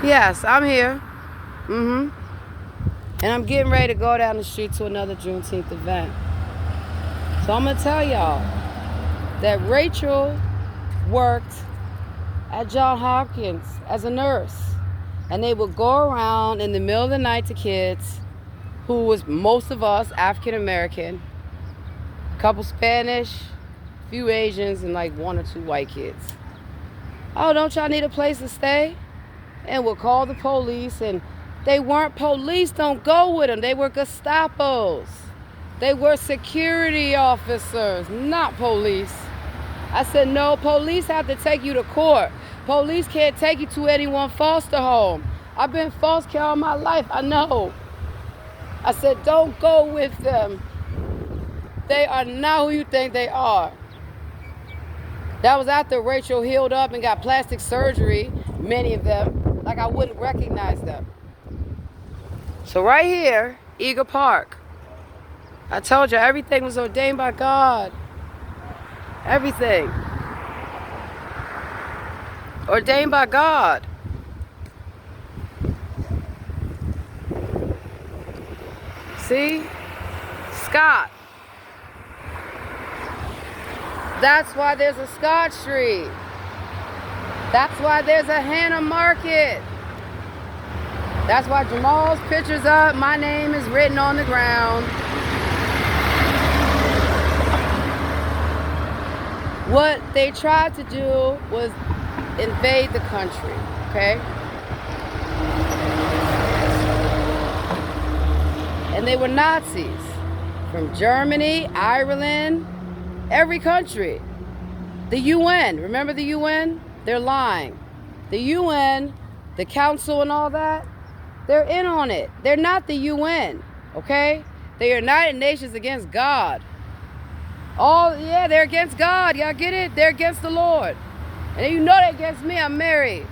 Yes, I'm here. And I'm getting ready to go down the street to another Juneteenth event. So I'm going to tell y'all that Rachel worked at Johns Hopkins as a nurse. And they would go around in the middle of the night to kids who was most of us African American, a couple Spanish, a few Asians, and like one or two white kids. Oh, don't y'all need a place to stay? And would call the police, and they weren't police. Don't go with them. They were Gestapos. They were security officers, not police. I said, no, police have to take you to court. Police can't take you to any one foster home. I've been foster care all my life. I know. I said, don't go with them. They are not who you think they are. That was after Rachel healed up and got plastic surgery, many of them, like I wouldn't recognize them. So right here, Eagle Park, I told you everything was ordained by God. Everything. Ordained by God. See? Scott. That's why there's a Scott Street. That's why there's a Hannah Market. That's why Jamal's picture's up. My name is written on the ground. What they tried to do was invade the country, okay? And they were Nazis from Germany, Ireland, every country. The UN, remember the UN? They're lying. The UN, the council and all that, they're in on it. They're not the UN, okay? They are United Nations against God. They're against God. Y'all get it? They're against the Lord. And you know they're against me. I'm married.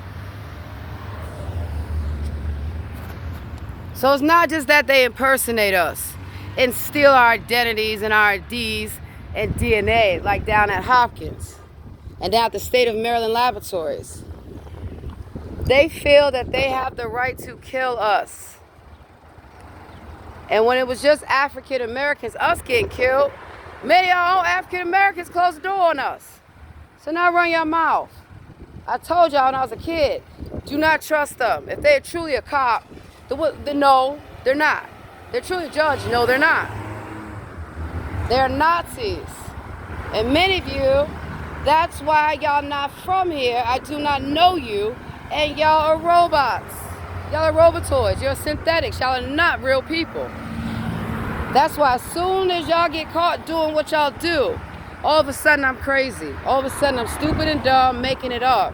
So it's not just that they impersonate us and steal our identities and our IDs and DNA, like down at Hopkins and down at the State of Maryland laboratories. They feel that they have the right to kill us. And when it was just African Americans, us getting killed, many of our own African Americans closed the door on us. So now run your mouth. I told y'all when I was a kid, do not trust them. If they're truly a cop, no, they're not. They're truly a judge, no, they're not. They're Nazis. And many of you, that's why y'all not from here. I do not know you, and y'all are robots. Y'all are robotoids. You're synthetics. Y'all are not real people. That's why as soon as y'all get caught doing what y'all do, all of a sudden I'm crazy. All of a sudden I'm stupid and dumb, making it up.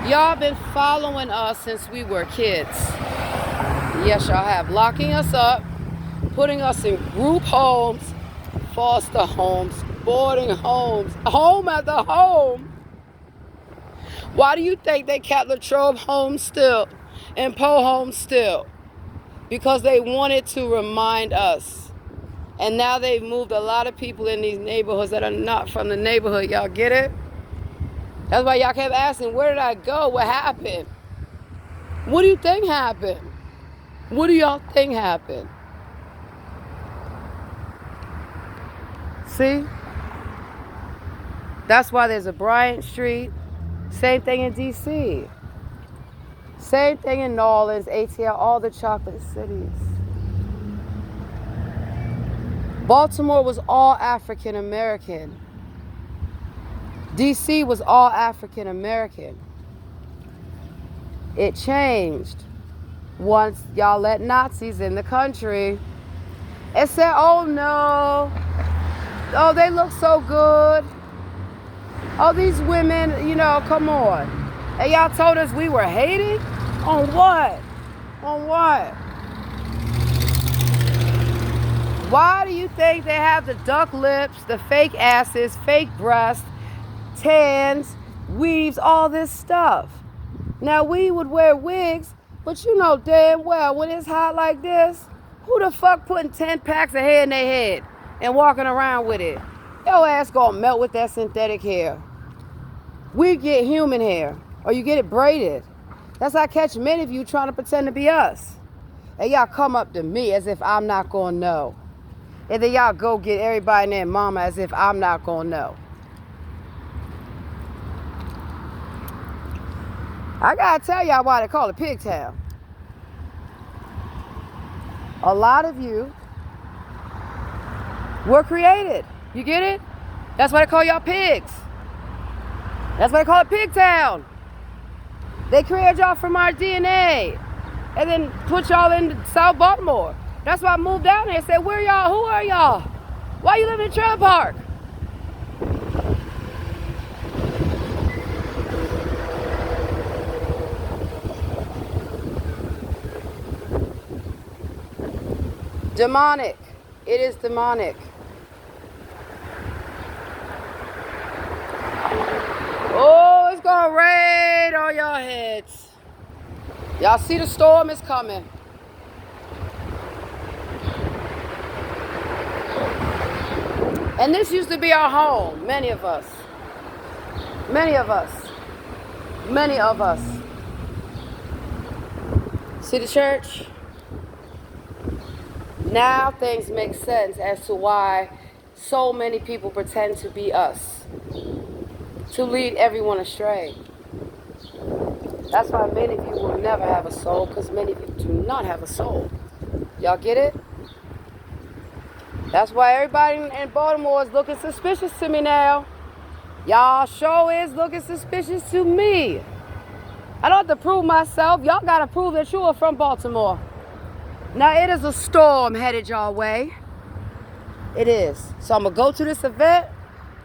Y'all been following us since we were kids. Yes, y'all have. Locking us up, putting us in group homes, foster homes, boarding homes, home after home. Why do you think they kept Latrobe home still and Poe home still? Because they wanted to remind us. And now they've moved a lot of people in these neighborhoods that are not from the neighborhood. Y'all get it? That's why y'all kept asking, where did I go? What happened? What do you think happened? What do y'all think happened? See? That's why there's a Bryant Street. Same thing in D.C. Same thing in New Orleans, ATL, all the chocolate cities. Baltimore was all African American. D.C. was all African American. It changed once y'all let Nazis in the country. It said, oh no, oh they look so good. Oh, these women, come on. And y'all told us we were hated? On what? On what? Why do you think they have the duck lips, the fake asses, fake breasts, tans, weaves, all this stuff? Now, we would wear wigs, but you know damn well when it's hot like this, who the fuck putting 10 packs of hair in their head and walking around with it? Your ass gonna melt with that synthetic hair. We get human hair, or you get it braided. That's how I catch many of you trying to pretend to be us. And y'all come up to me as if I'm not going to know. And then y'all go get everybody and their mama as if I'm not going to know. I got to tell y'all why they call it Pigtown. A lot of you were created. You get it? That's why they call y'all pigs. That's why they call it Pigtown. They created y'all from our DNA and then put y'all in South Baltimore. That's why I moved down there and said, where y'all? Who are y'all? Why you live in a trailer park? Demonic. It is demonic. Oh, it's gonna rain on your heads. Y'all see the storm is coming. And this used to be our home, many of us. Many of us. Many of us. See the church? Now things make sense as to why so many people pretend to be us, to lead everyone astray. That's why many of you will never have a soul, because many of you do not have a soul. Y'all get it? That's why everybody in Baltimore is looking suspicious to me now. Y'all sure is looking suspicious to me. I don't have to prove myself. Y'all got to prove that you are from Baltimore. Now, it is a storm headed your way. It is. So I'm going to go to this event,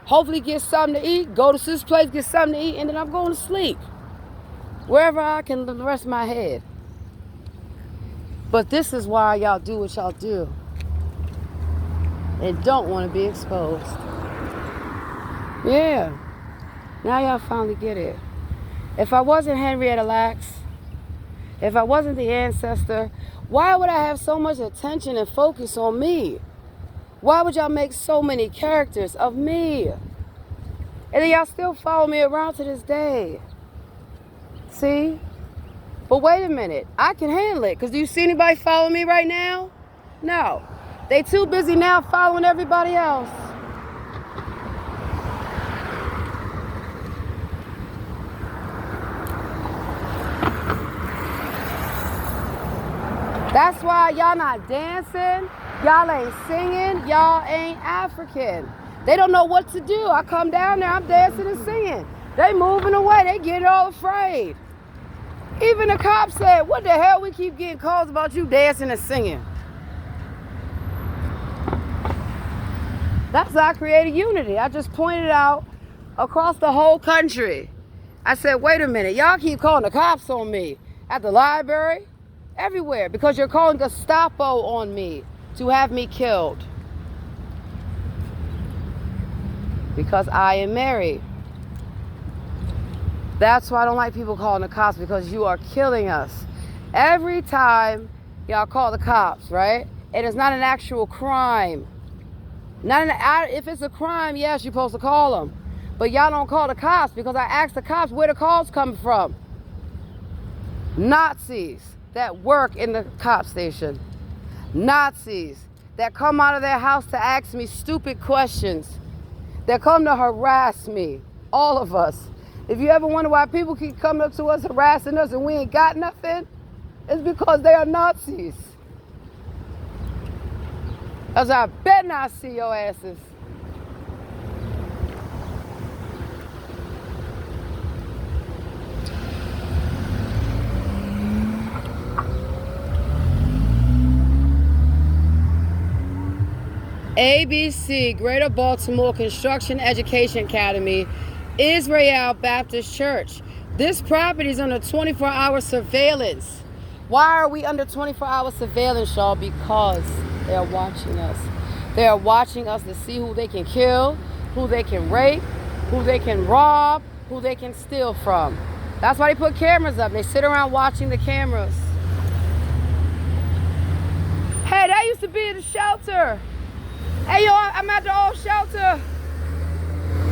hopefully get something to eat, go to this place, get something to eat, and then I'm going to sleep. Wherever I can rest my head. But this is why y'all do what y'all do. And don't want to be exposed. Yeah. Now y'all finally get it. If I wasn't Henrietta Lacks, if I wasn't the ancestor, why would I have so much attention and focus on me? Why would y'all make so many characters of me? And then y'all still follow me around to this day. See? But wait a minute. I can handle it. Because do you see anybody follow me right now? No. They too busy now following everybody else. That's why y'all not dancing, y'all ain't singing, y'all ain't African. They don't know what to do. I come down there, I'm dancing and singing. They moving away, they getting all afraid. Even the cops said, what the hell we keep getting calls about you dancing and singing? That's how I created unity. I just pointed out across the whole country. I said, wait a minute, y'all keep calling the cops on me at the library, everywhere, because you're calling Gestapo on me to have me killed. Because I am married. That's why I don't like people calling the cops, because you are killing us. Every time y'all call the cops, right? And it's not an actual crime. If it's a crime, yes, you're supposed to call them. But y'all don't call the cops, because I asked the cops where the calls come from. Nazis that work in the cop station. Nazis that come out of their house to ask me stupid questions. That come to harass me. All of us. If you ever wonder why people keep coming up to us, harassing us, and we ain't got nothing, it's because they are Nazis. Because I bet not see your asses. ABC, Greater Baltimore Construction Education Academy, Israel Baptist Church. This property is under 24-hour surveillance. Why are we under 24-hour surveillance, y'all? Because they are watching us. They are watching us to see who they can kill, who they can rape, who they can rob, who they can steal from. That's why they put cameras up. They sit around watching the cameras. Hey, that used to be the shelter. Hey, yo, I'm at the old shelter.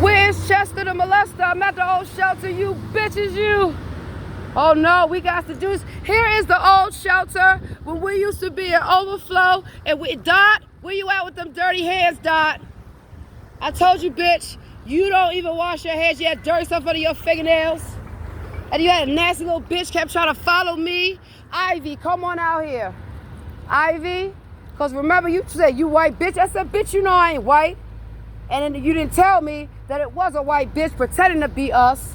Where's Chester the molester? I'm at the old shelter, you bitches, you. Oh no, we got to do this. Here is the old shelter when we used to be an overflow. And Dot, where you at with them dirty hands, Dot? I told you, bitch, you don't even wash your hands. You had dirty stuff under your fingernails. And you had a nasty little bitch kept trying to follow me. Ivy, come on out here. Ivy, because remember you said you white bitch. I said, bitch, you know I ain't white. And then you didn't tell me that it was a white bitch pretending to be us,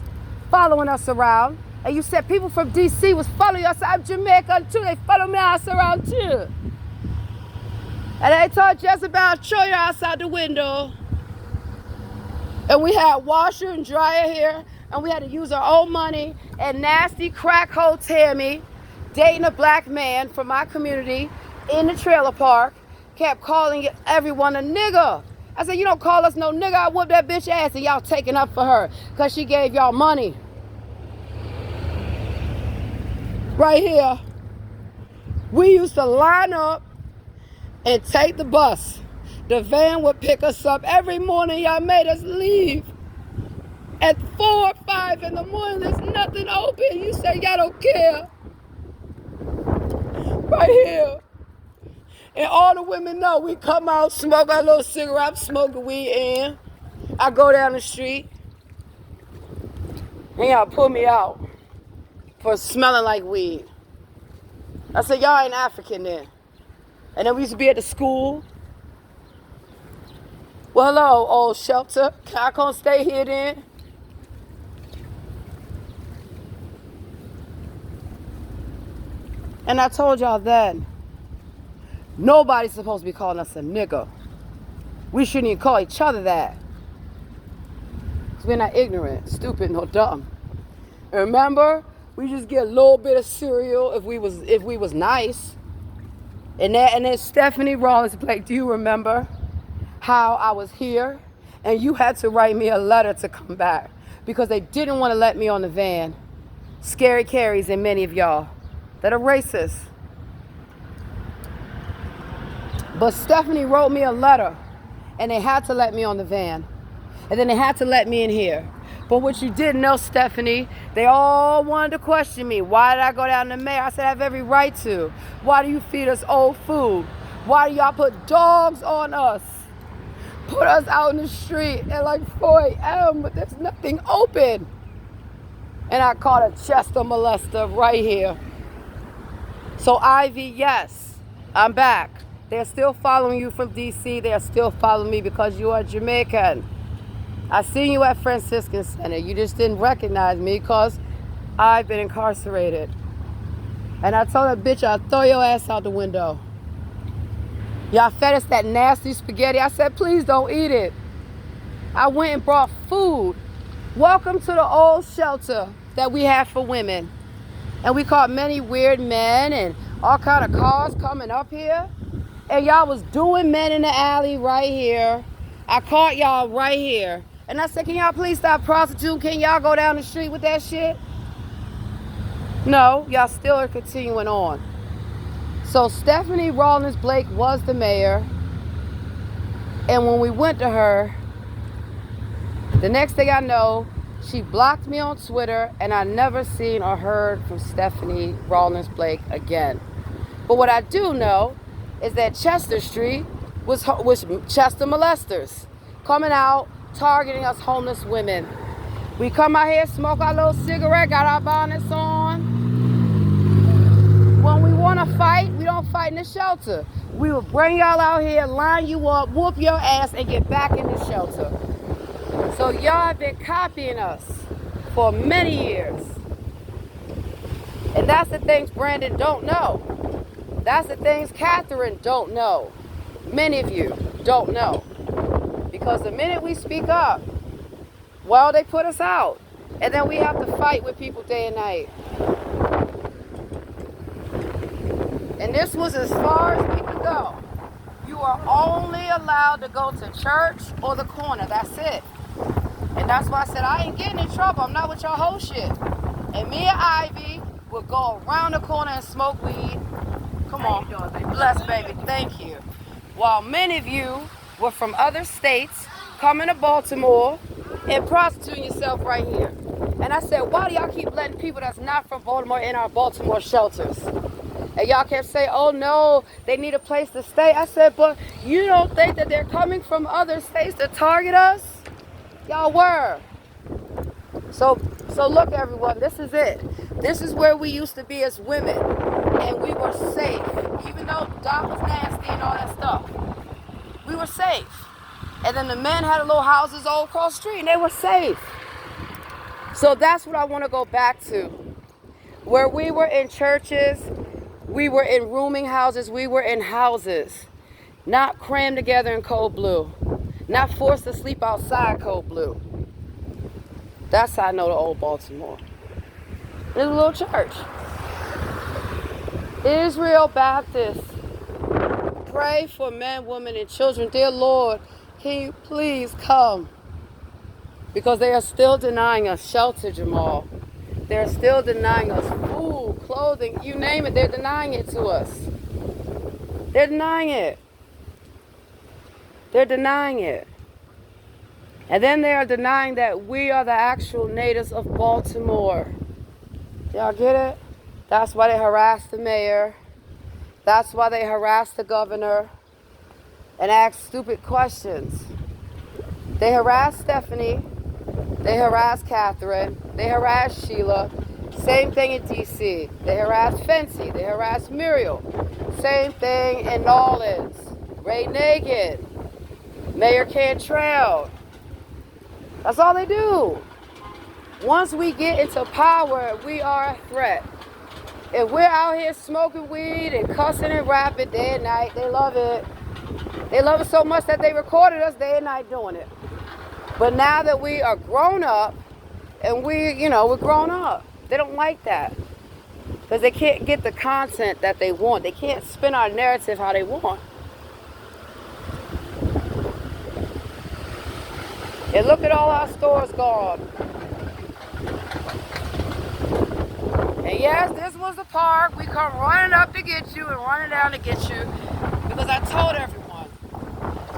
following us around. And you said people from D.C. was following us. I'm Jamaican too. They follow me around too. And they told Jezebel, throw your ass out the window. And we had washer and dryer here. And we had to use our own money. And nasty crack hole Tammy, dating a black man from my community in the trailer park, kept calling everyone a nigger. I said, you don't call us no nigger. I whoop that bitch ass and y'all taking up for her because she gave y'all money. Right here, we used to line up and take the bus. The van would pick us up every morning. Y'all made us leave at 4 or 5 in the morning. There's nothing open. You say y'all don't care. Right here. And all the women know we come out, smoke our little cigarette, I'm smoking weed in. I go down the street and y'all pull me out for smelling like weed. I said, y'all ain't African then. And then we used to be at the school. Well, hello, old shelter. Can I come stay here then? And I told y'all then, nobody's supposed to be calling us a nigger. We shouldn't even call each other that. Because we're not ignorant, stupid, nor dumb. And remember, we just get a little bit of cereal if we was nice. And then Stephanie Rollins Blake, do you remember how I was here and you had to write me a letter to come back because they didn't want to let me on the van? Scary Carries and many of y'all that are racist. But Stephanie wrote me a letter and they had to let me on the van. And then they had to let me in here. But what you didn't know, Stephanie, they all wanted to question me. Why did I go down to the mayor? I said, I have every right to. Why do you feed us old food? Why do y'all put dogs on us? Put us out in the street at like 4 a.m., but there's nothing open. And I caught a Chester molester right here. So Ivy, yes, I'm back. They're still following you from D.C. They're still following me because you are Jamaican. I seen you at Franciscan Center. You just didn't recognize me because I've been incarcerated. And I told that bitch I'll throw your ass out the window. Y'all fed us that nasty spaghetti. I said, please don't eat it. I went and brought food. Welcome to the old shelter that we have for women. And we caught many weird men and all kind of cars coming up here. And y'all was doing men in the alley right here. I caught y'all right here. And I said, can y'all please stop prostituting? Can y'all go down the street with that shit? No, y'all still are continuing on. So Stephanie Rollins Blake was the mayor. And when we went to her, the next thing I know, she blocked me on Twitter and I never seen or heard from Stephanie Rollins Blake again. But what I do know is that Chester Street was Chester molesters coming out, targeting us homeless women. We come out here, smoke our little cigarette, got our bonnets on. When we want to fight, we don't fight in the shelter. We will bring y'all out here, line you up, whoop your ass, and get back in the shelter. So y'all have been copying us for many years. And that's the things Brandon don't know. That's the things Catherine don't know. Many of you don't know. Because the minute we speak up, well, they put us out. And then we have to fight with people day and night. And this was as far as we could go. You are only allowed to go to church or the corner. That's it. And that's why I said I ain't getting in trouble. I'm not with your whole shit. And me and Ivy will go around the corner and smoke weed. Come on. Bless, baby. Thank you. While many of you were from other states coming to Baltimore and prostituting yourself right here. And I said, why do y'all keep letting people that's not from Baltimore in our Baltimore shelters? And y'all kept saying, oh no, they need a place to stay. I said, but you don't think that they're coming from other states to target us? Y'all were. So look, everyone, this is it. This is where we used to be as women, and we were safe. Even though Doc was nasty and all that stuff, we were safe. And then the men had little houses all across the street, and they were safe. So that's what I want to go back to. Where we were in churches, we were in rooming houses, we were in houses. Not crammed together in cold blue. Not forced to sleep outside cold blue. That's how I know the old Baltimore. It's a little church. Israel Baptist. Pray for men, women, and children. Dear Lord, can you please come? Because they are still denying us shelter, Jamal. They're still denying us food, clothing, you name it, they're denying it to us. They're denying it. They're denying it. And then they are denying that we are the actual natives of Baltimore. Y'all get it? That's why they harassed the mayor. That's why they harassed the governor and asked stupid questions. They harassed Stephanie. They harassed Catherine. They harassed Sheila. Same thing in D.C. They harassed Fancy. They harassed Muriel. Same thing in Nolens. Ray Nagin. Mayor Cantrell. That's all they do. Once we get into power, we are a threat. If we're out here smoking weed and cussing and rapping day and night, they love it. They love it so much that they recorded us day and night doing it. But now that we are grown up, and we're grown up, they don't like that. Because they can't get the content that they want. They can't spin our narrative how they want. And look at all our stores gone. And yes, this was the park. We come running up to get you and running down to get you. Because I told everyone.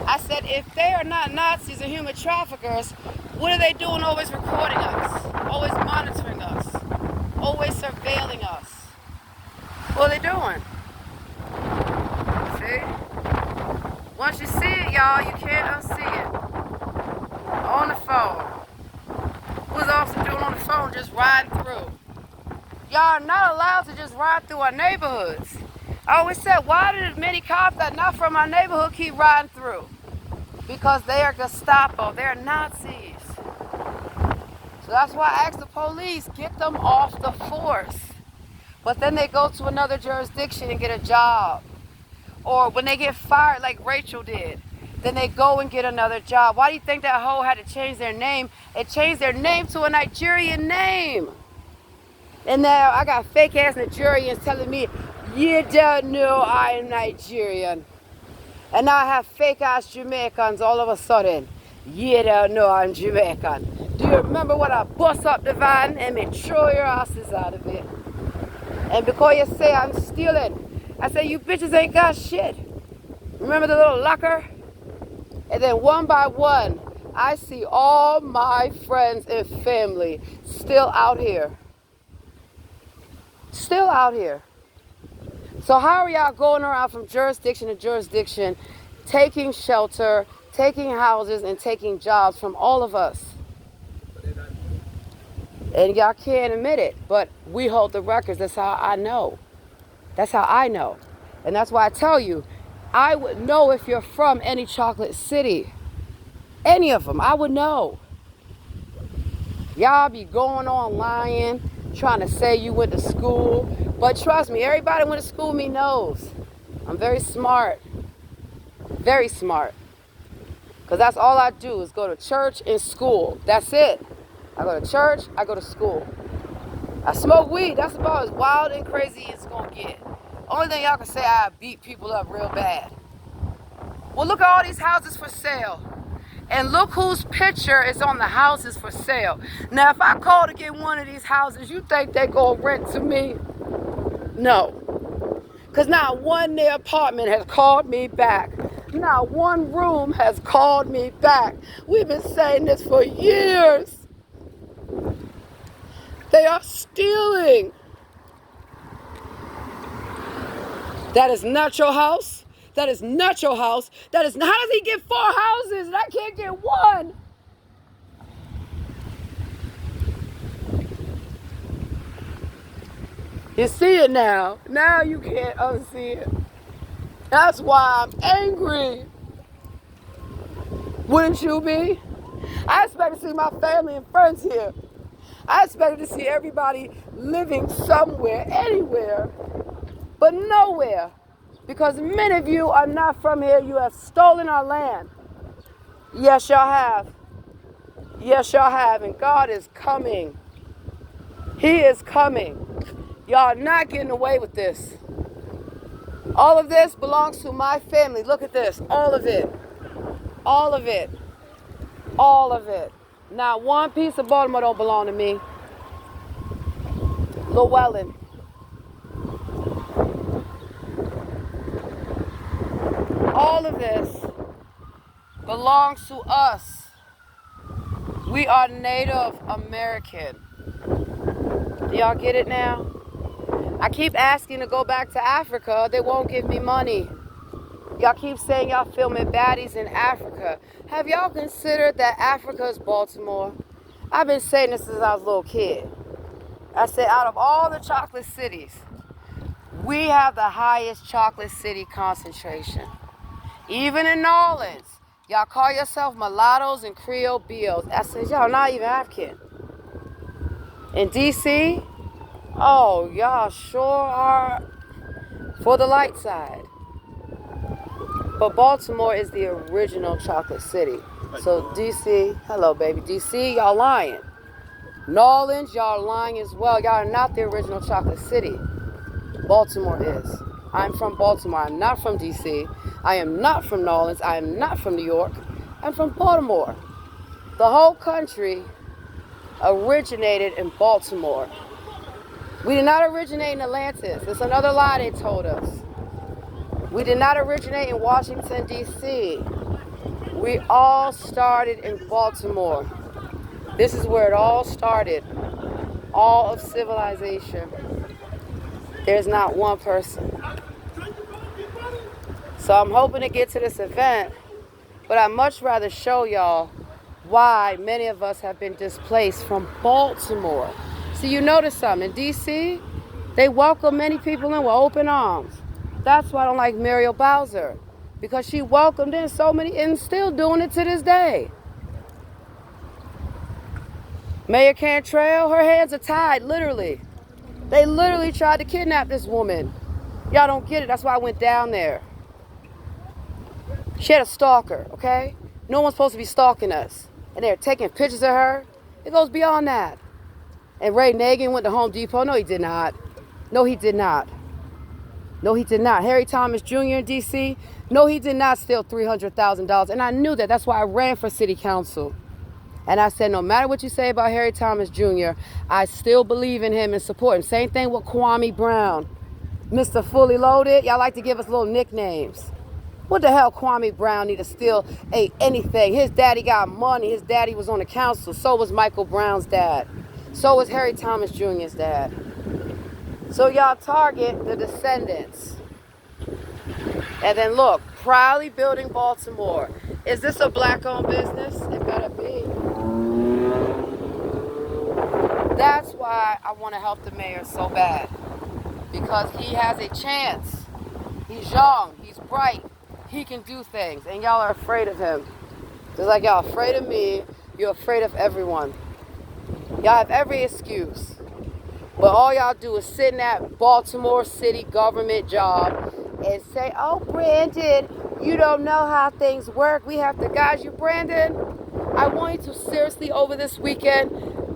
I said, if they are not Nazis and human traffickers, what are they doing always recording us? Always monitoring us? Always surveilling us? What are they doing? See? Once you see it, y'all, you can't unsee it. On the phone. What was the officer doing on the phone? Just riding through. Y'all are not allowed to just ride through our neighborhoods. I always said, why do many cops that are not from our neighborhood keep riding through? Because they are Gestapo. They're Nazis. So that's why I asked the police, get them off the force. But then they go to another jurisdiction and get a job. Or when they get fired like Rachel did, then they go and get another job. Why do you think that hoe had to change their name? It changed their name to a Nigerian name. And now I got fake ass Nigerians telling me, you don't know I am Nigerian. And now I have fake ass Jamaicans all of a sudden. You don't know I'm Jamaican. Do you remember when I bust up the van and me throw your asses out of it? And because you say I'm stealing, I say you bitches ain't got shit. Remember the little locker? And then one by one, I see all my friends and family still out here. Still out here. So how are y'all going around from jurisdiction to jurisdiction, taking shelter, taking houses, and taking jobs from all of us? And y'all can't admit it, but we hold the records. That's how I know. That's how I know. And that's why I tell you, I would know if you're from any chocolate city. Any of them, I would know. Y'all be going on lying, trying to say you went to school. But trust me, everybody went to school with me knows. I'm very smart. Very smart. Because that's all I do is go to church and school. That's it. I go to church, I go to school. I smoke weed. That's about as wild and crazy as it's going to get. Only thing y'all can say, I beat people up real bad. Well, look at all these houses for sale. And look whose picture is on the houses for sale. Now, if I call to get one of these houses, you think they going to rent to me? No. Because not one their apartment has called me back. Not one room has called me back. We've been saying this for years. They are stealing. That is not your house. That is not your house. That is not. How does he get 4 houses and I can't get one? You see it now. Now you can't unsee it. That's why I'm angry. Wouldn't you be? I expect to see my family and friends here. I expected to see everybody living somewhere, anywhere, but nowhere. Because many of you are not from here. You have stolen our land. Yes, y'all have. Yes, y'all have. And God is coming. He is coming. Y'all are not getting away with this. All of this belongs to my family. Look at this. All of it. All of it. All of it. Not one piece of Baltimore don't belong to me. Llewellyn. All of this belongs to us. We are Native American. Do y'all get it now? I keep asking to go back to Africa. They won't give me money. Y'all keep saying y'all filming baddies in Africa. Have y'all considered that Africa is Baltimore? I've been saying this since I was a little kid. I said out of all the chocolate cities, we have the highest chocolate city concentration. Even in New Orleans, y'all call yourself mulattoes and Creole Beals. I said, y'all not even African. In D.C., oh, y'all sure are for the light side. But Baltimore is the original chocolate city. So D.C., hello baby, D.C., y'all lying. New Orleans, y'all lying as well. Y'all are not the original chocolate city. Baltimore is. I'm from Baltimore. I'm not from D.C. I am not from New Orleans. I am not from New York. I'm from Baltimore. The whole country originated in Baltimore. We did not originate in Atlantis. It's another lie they told us. We did not originate in Washington, D.C. We all started in Baltimore. This is where it all started. All of civilization. There's not one person. So I'm hoping to get to this event, but I'd much rather show y'all why many of us have been displaced from Baltimore. See, you notice something. In D.C., they welcome many people in with open arms. That's why I don't like Muriel Bowser, because she welcomed in so many and still doing it to this day. Mayor Cantrell, her hands are tied, literally. They literally tried to kidnap this woman. Y'all don't get it. That's why I went down there. She had a stalker, okay? No one's supposed to be stalking us. And they're taking pictures of her. It goes beyond that. And Ray Nagin went to Home Depot. No, he did not. No, he did not. No, he did not. Harry Thomas Jr. in D.C., no, he did not steal $300,000. And I knew that. That's why I ran for city council. And I said, no matter what you say about Harry Thomas Jr., I still believe in him and support him. Same thing with Kwame Brown. Mr. Fully Loaded, y'all like to give us little nicknames. What the hell Kwame Brown need to steal anything? His daddy got money. His daddy was on the council. So was Michael Brown's dad. So was Harry Thomas Jr.'s dad. So y'all target the descendants. And then look, proudly building Baltimore. Is this a black-owned business? It better be. That's why I want to help the mayor so bad. Because he has a chance. He's young. He's bright. He can do things. And y'all are afraid of him. Just like y'all afraid of me, you're afraid of everyone. Y'all have every excuse. But all y'all do is sit in that Baltimore City government job and say, oh, Brandon, you don't know how things work. We have to guide you. Brandon, I want you to seriously, over this weekend,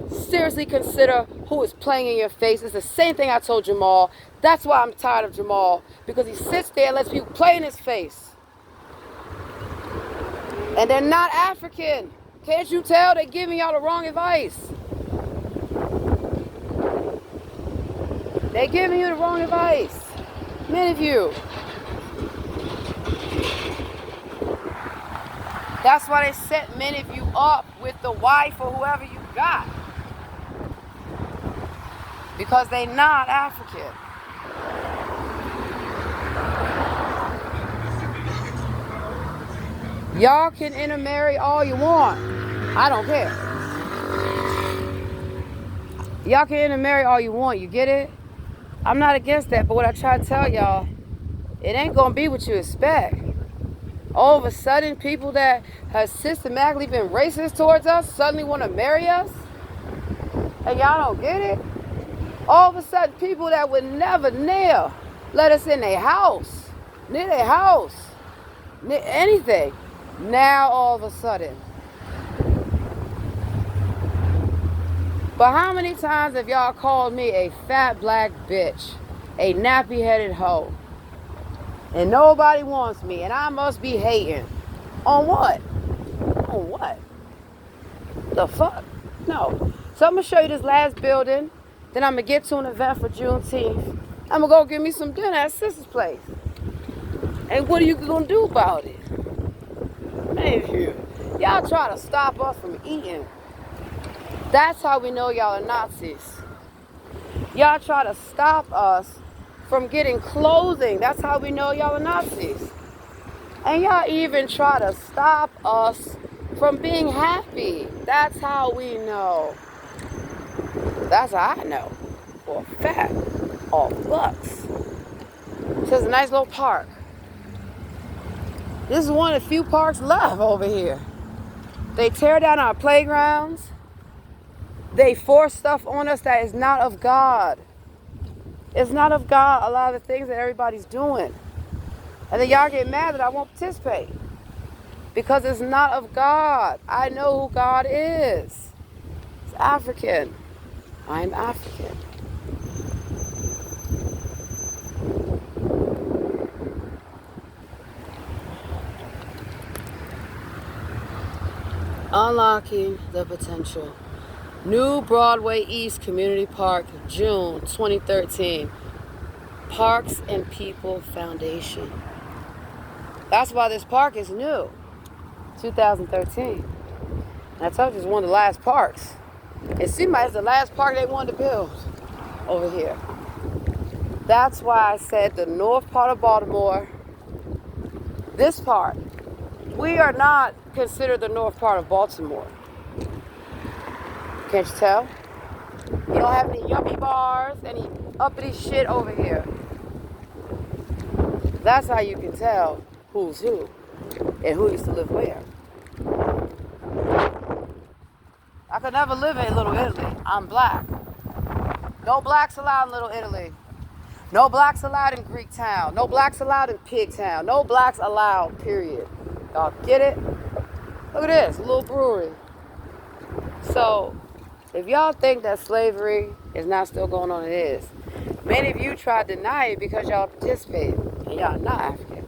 seriously consider who is playing in your face. It's the same thing I told Jamal. That's why I'm tired of Jamal, because he sits there and lets people play in his face. And they're not African. Can't you tell? They're giving y'all the wrong advice. They're giving you the wrong advice. Many of you. That's why they set many of you up with the wife or whoever you got. because they not African. Y'all can intermarry all you want. I don't care. Y'all can intermarry all you want. You get it? I'm not against that, but what I try to tell y'all, it ain't gonna be what you expect. All of a sudden, people that have systematically been racist towards us suddenly want to marry us, and y'all don't get it. All of a sudden, people that would never let us in their house, near their house, near anything, now all of a sudden. But how many times have y'all called me a fat black bitch, a nappy-headed hoe, and nobody wants me, and I must be hating? On what? On what? The fuck? No. So I'm going to show you this last building. Then I'm going to get to an event for Juneteenth. I'm going to go get me some dinner at Sister's place. And what are you going to do about it? Man, y'all try to stop us from eating. That's how we know y'all are Nazis. Y'all try to stop us from getting clothing. That's how we know y'all are Nazis. And y'all even try to stop us from being happy. That's how we know. That's how I know. For a fact. All bucks. So it's a nice little park. This is one of the few parks left over here. They tear down our playgrounds. They force stuff on us that is not of God. It's not of God, a lot of the things that everybody's doing. And then y'all get mad that I won't participate. Because it's not of God. I know who God is. It's African. I'm African. Unlocking the potential. New Broadway East Community Park, June 2013. Parks and People Foundation. That's why this park is new. 2013. And I told you it's one of the last parks. It seemed like it's the last park they wanted to build over here. That's why I said the north part of Baltimore, this part, we are not considered the north part of Baltimore. Can't you tell? You don't have any yuppie bars, any uppity shit over here. That's how you can tell who's who and who used to live where. I could never live in Little Italy. I'm black. No blacks allowed in Little Italy. No blacks allowed in Greek Town. No blacks allowed in Pig Town. No blacks allowed, period. Y'all get it? Look at this, a little brewery. So, if y'all think that slavery is not still going on, it is. Many of you try to deny it because y'all participated, and y'all not African.